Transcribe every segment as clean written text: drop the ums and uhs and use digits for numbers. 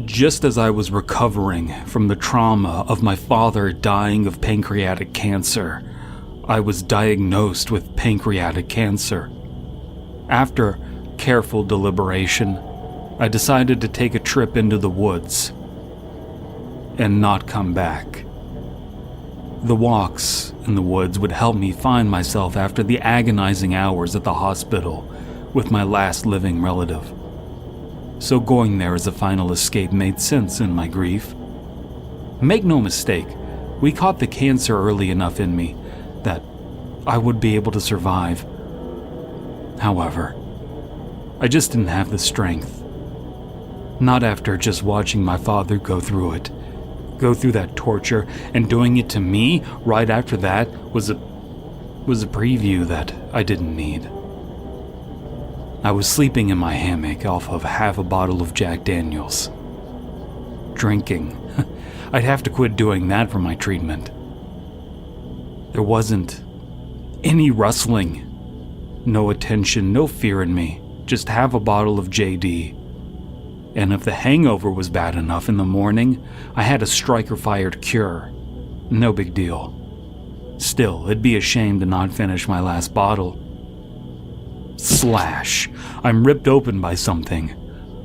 Just as I was recovering from the trauma of my father dying of pancreatic cancer, I was diagnosed with pancreatic cancer. After careful deliberation, I decided to take a trip into the woods and not come back. The walks in the woods would help me find myself after the agonizing hours at the hospital with my last living relative. So going there as a final escape made sense in my grief. Make no mistake, we caught the cancer early enough in me that I would be able to survive. However, I just didn't have the strength. Not after just watching my father go through it. Go through that torture, and doing it to me right after that was a preview that I didn't need. I was sleeping in my hammock off of half a bottle of Jack Daniels. Drinking. I'd have to quit doing that for my treatment. There wasn't any rustling, no attention, no fear in me, just half a bottle of JD. And if the hangover was bad enough in the morning, I had a striker-fired cure. No big deal. Still, it'd be a shame to not finish my last bottle. Slash. I'm ripped open by something.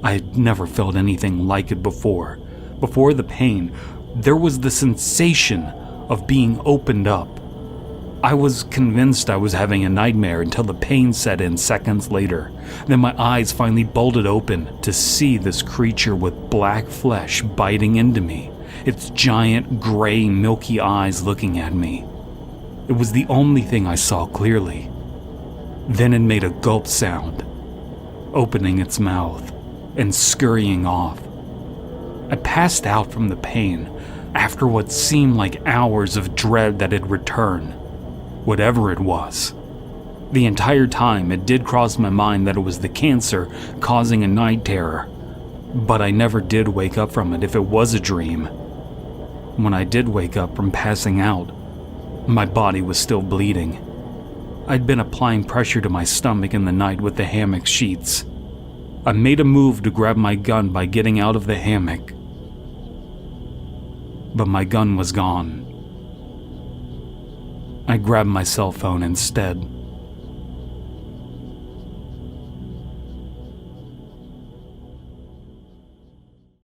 I'd never felt anything like it before. Before the pain, there was the sensation of being opened up. I was convinced I was having a nightmare until the pain set in seconds later. Then my eyes finally bulged open to see this creature with black flesh biting into me, its giant gray milky eyes looking at me. It was the only thing I saw clearly. Then it made a gulp sound, opening its mouth and scurrying off. I passed out from the pain after what seemed like hours of dread that it'd return. Whatever it was. The entire time it did cross my mind that it was the cancer causing a night terror, but I never did wake up from it if it was a dream. When I did wake up from passing out, my body was still bleeding. I'd been applying pressure to my stomach in the night with the hammock sheets. I made a move to grab my gun by getting out of the hammock, but my gun was gone. I grabbed my cell phone instead.